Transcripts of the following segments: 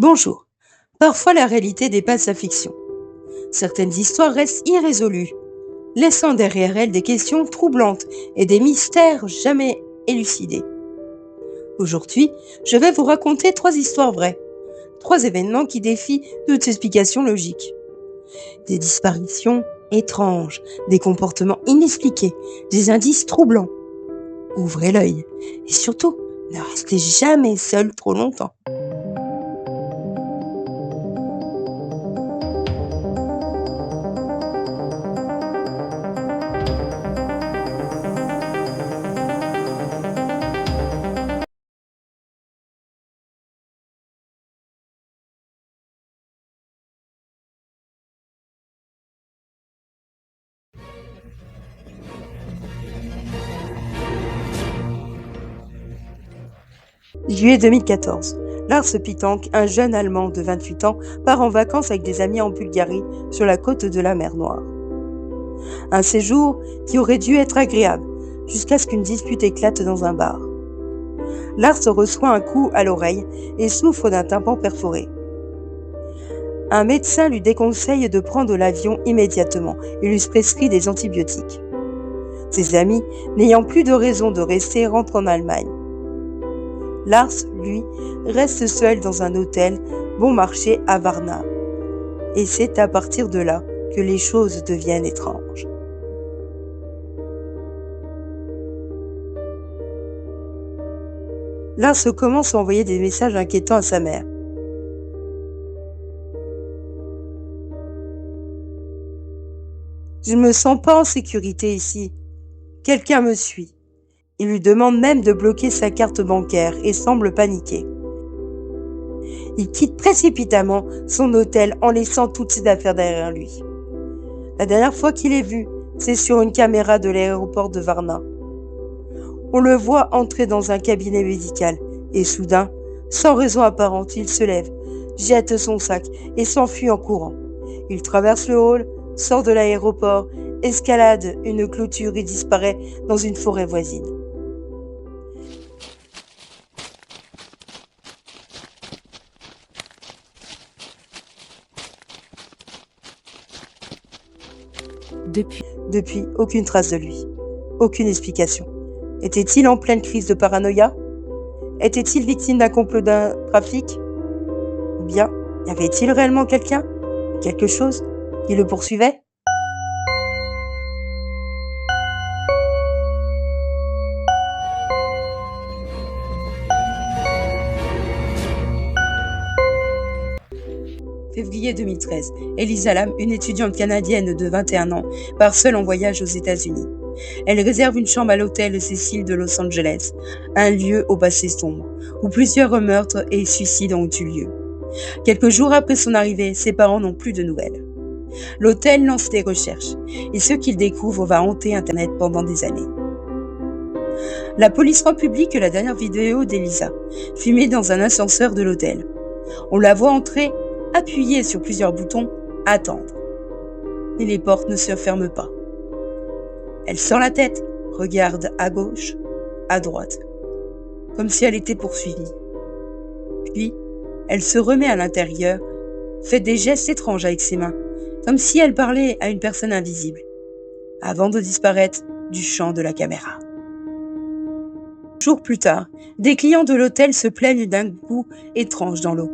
Bonjour. Parfois la réalité dépasse la fiction. Certaines histoires restent irrésolues, laissant derrière elles des questions troublantes et des mystères jamais élucidés. Aujourd'hui, je vais vous raconter 3 histoires vraies, 3 événements qui défient toute explication logique. Des disparitions étranges, des comportements inexpliqués, des indices troublants. Ouvrez l'œil et surtout, ne restez jamais seul trop longtemps. Juillet 2014. Lars Pitank, un jeune Allemand de 28 ans, part en vacances avec des amis en Bulgarie, sur la côte de la mer Noire. Un séjour qui aurait dû être agréable, jusqu'à ce qu'une dispute éclate dans un bar. Lars reçoit un coup à l'oreille et souffre d'un tympan perforé. Un médecin lui déconseille de prendre l'avion immédiatement et lui prescrit des antibiotiques. Ses amis, n'ayant plus de raison de rester, rentrent en Allemagne. Lars, lui, reste seul dans un hôtel bon marché à Varna. Et c'est à partir de là que les choses deviennent étranges. Lars commence à envoyer des messages inquiétants à sa mère. Je ne me sens pas en sécurité ici. Quelqu'un me suit. Il lui demande même de bloquer sa carte bancaire et semble paniquer. Il quitte précipitamment son hôtel en laissant toutes ses affaires derrière lui. La dernière fois qu'il est vu, c'est sur une caméra de l'aéroport de Varna. On le voit entrer dans un cabinet médical et soudain, sans raison apparente, il se lève, jette son sac et s'enfuit en courant. Il traverse le hall, sort de l'aéroport, escalade une clôture et disparaît dans une forêt voisine. Depuis, aucune trace de lui. Aucune explication. Était-il en pleine crise de paranoïa? Était-il victime d'un complot d'un trafic? Ou bien, y avait-il réellement quelqu'un? Quelque chose qui le poursuivait? Février 2013. Elisa Lam, une étudiante canadienne de 21 ans, part seule en voyage aux États-Unis. Elle réserve une chambre à l'hôtel Cecil de Los Angeles, un lieu au passé sombre, où plusieurs meurtres et suicides ont eu lieu. Quelques jours après son arrivée, ses parents n'ont plus de nouvelles. L'hôtel lance des recherches, et ce qu'il découvre va hanter Internet pendant des années. La police rend publique la dernière vidéo d'Elisa, filmée dans un ascenseur de l'hôtel. On la voit entrer, appuyer sur plusieurs boutons, attendre. Mais les portes ne se ferment pas. Elle sort la tête, regarde à gauche, à droite, comme si elle était poursuivie. Puis, elle se remet à l'intérieur, fait des gestes étranges avec ses mains, comme si elle parlait à une personne invisible, avant de disparaître du champ de la caméra. Jours plus tard, des clients de l'hôtel se plaignent d'un goût étrange dans l'eau.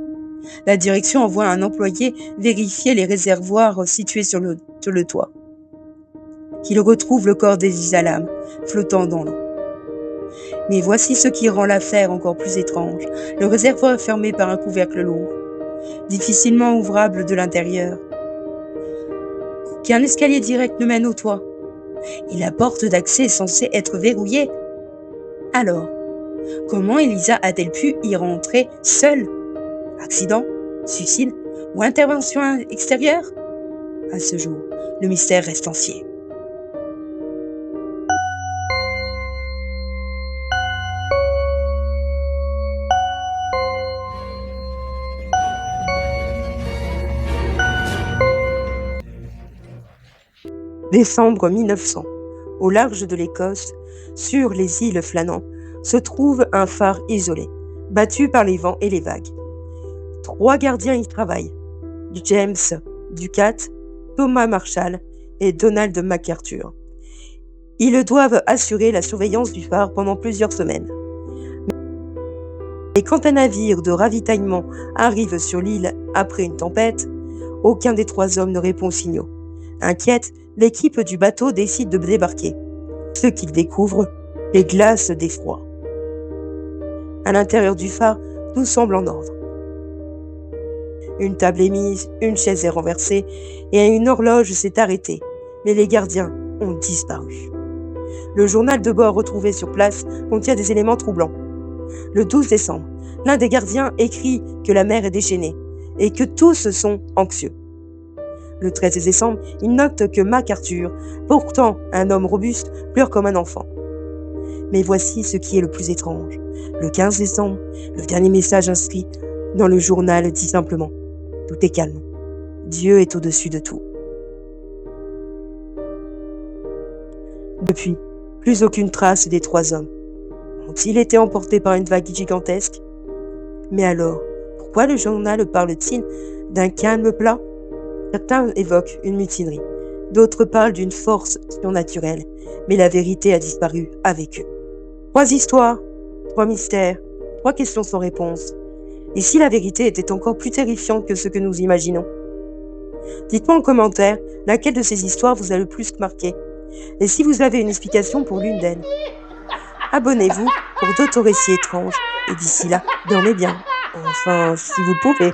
La direction envoie un employé vérifier les réservoirs situés sur le toit. Il retrouve le corps d'Elisa Lam, flottant dans l'eau. Mais voici ce qui rend l'affaire encore plus étrange. Le réservoir est fermé par un couvercle lourd, difficilement ouvrable de l'intérieur. Aucun escalier direct ne mène au toit. Et la porte d'accès est censée être verrouillée. Alors, comment Elisa a-t-elle pu y rentrer seule? Accident, suicide ou intervention extérieure? À ce jour, le mystère reste entier. Décembre 1900. Au large de l'Écosse, sur les îles Flannan, se trouve un phare isolé, battu par les vents et les vagues. 3 gardiens y travaillent. James Ducat, Thomas Marshall et Donald MacArthur. Ils doivent assurer la surveillance du phare pendant plusieurs semaines. Mais quand un navire de ravitaillement arrive sur l'île après une tempête, aucun des 3 hommes ne répond aux signaux. Inquiète, l'équipe du bateau décide de débarquer. Ce qu'ils découvrent, les glaces d'effroi. À l'intérieur du phare, tout semble en ordre. Une table est mise, une chaise est renversée et une horloge s'est arrêtée. Mais les gardiens ont disparu. Le journal de bord retrouvé sur place contient des éléments troublants. Le 12 décembre, l'un des gardiens écrit que la mer est déchaînée et que tous sont anxieux. Le 13 décembre, il note que MacArthur, pourtant un homme robuste, pleure comme un enfant. Mais voici ce qui est le plus étrange. Le 15 décembre, le dernier message inscrit dans le journal dit simplement « Tout est calme. Dieu est au-dessus de tout. » Depuis, plus aucune trace des 3 hommes. Ont-ils été emportés par une vague gigantesque? Mais alors, pourquoi le journal parle-t-il d'un calme plat? Certains évoquent une mutinerie, d'autres parlent d'une force surnaturelle, mais la vérité a disparu avec eux. 3 histoires, 3 mystères, 3 questions sans réponse. Et si la vérité était encore plus terrifiante que ce que nous imaginons? Dites-moi en commentaire laquelle de ces histoires vous a le plus marqué, et si vous avez une explication pour l'une d'elles. Abonnez-vous pour d'autres récits étranges, et d'ici là, dormez bien. Enfin, si vous pouvez.